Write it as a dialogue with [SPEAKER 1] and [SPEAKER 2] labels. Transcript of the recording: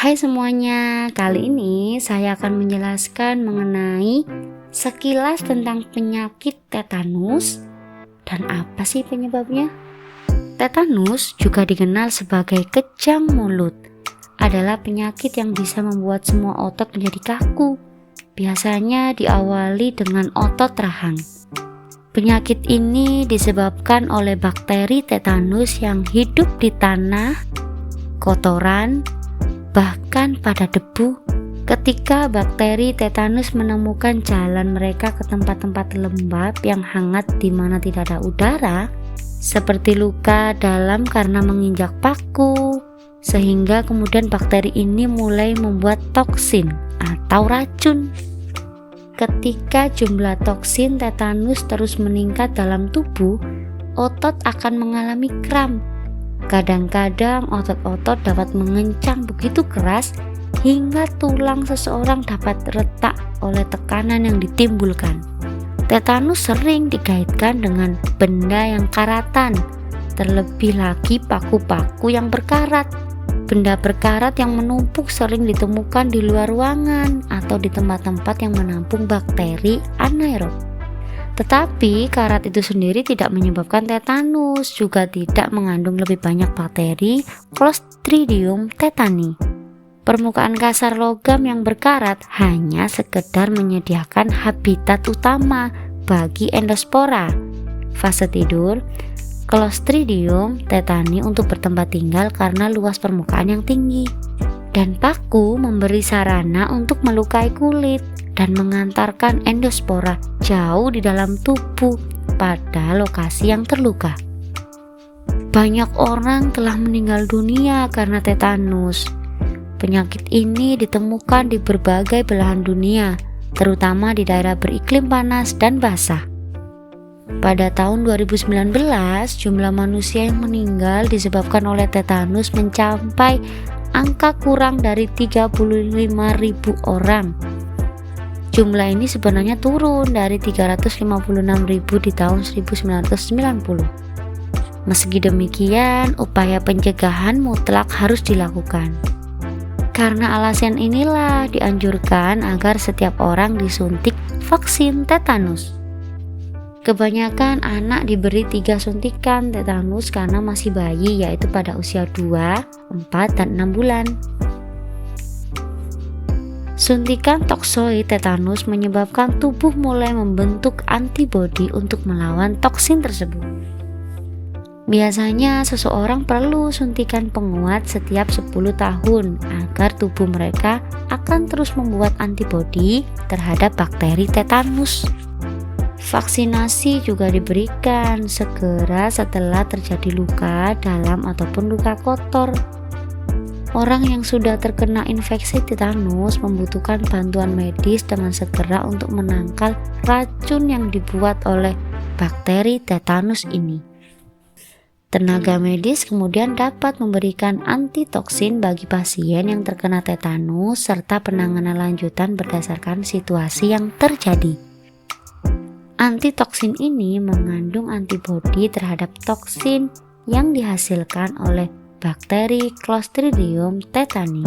[SPEAKER 1] Hai semuanya, kali ini saya akan menjelaskan mengenai sekilas tentang penyakit tetanus dan apa sih penyebabnya. Tetanus juga dikenal sebagai kejang mulut, adalah penyakit yang bisa membuat semua otot menjadi kaku. Biasanya diawali dengan otot rahang. Penyakit ini disebabkan oleh bakteri tetanus yang hidup di tanah, kotoran, bahkan pada debu. Ketika bakteri tetanus menemukan jalan mereka ke tempat-tempat lembab yang hangat di mana tidak ada udara, seperti luka dalam karena menginjak paku, sehingga kemudian bakteri ini mulai membuat toksin atau racun. Ketika jumlah toksin tetanus terus meningkat dalam tubuh, otot akan mengalami kram. Kadang-kadang otot-otot dapat mengencang begitu keras hingga tulang seseorang dapat retak oleh tekanan yang ditimbulkan. Tetanus sering dikaitkan dengan benda yang karatan, terlebih lagi paku-paku yang berkarat. Benda berkarat yang menumpuk sering ditemukan di luar ruangan atau di tempat-tempat yang menampung bakteri anaerob. Tetapi karat itu sendiri tidak menyebabkan tetanus, juga tidak mengandung lebih banyak bakteri Clostridium tetani. Permukaan kasar logam yang berkarat hanya sekedar menyediakan habitat utama bagi endospora, fase tidur, Clostridium tetani untuk bertempat tinggal karena luas permukaan yang tinggi. Dan paku memberi sarana untuk melukai kulit dan mengantarkan endospora jauh di dalam tubuh pada lokasi yang terluka. Banyak orang telah meninggal dunia karena tetanus. Penyakit ini ditemukan di berbagai belahan dunia, terutama di daerah beriklim panas dan basah. Pada tahun 2019, jumlah manusia yang meninggal disebabkan oleh tetanus mencapai angka kurang dari 35.000 orang. Jumlah ini sebenarnya turun dari 356.000 di tahun 1990. Meski demikian, upaya pencegahan mutlak harus dilakukan. Karena alasan inilah dianjurkan agar setiap orang disuntik vaksin tetanus. Kebanyakan anak diberi 3 suntikan tetanus karena masih bayi, yaitu pada usia 2, 4, dan 6 bulan. Suntikan toksoid tetanus menyebabkan tubuh mulai membentuk antibodi untuk melawan toksin tersebut. Biasanya seseorang perlu suntikan penguat setiap 10 tahun agar tubuh mereka akan terus membuat antibodi terhadap bakteri tetanus. Vaksinasi juga diberikan segera setelah terjadi luka dalam ataupun luka kotor. Orang yang sudah terkena infeksi tetanus membutuhkan bantuan medis dengan segera untuk menangkal racun yang dibuat oleh bakteri tetanus ini. Tenaga medis kemudian dapat memberikan antitoksin bagi pasien yang terkena tetanus serta penanganan lanjutan berdasarkan situasi yang terjadi. Antitoksin ini mengandung antibodi terhadap toksin yang dihasilkan oleh bakteri Clostridium tetani.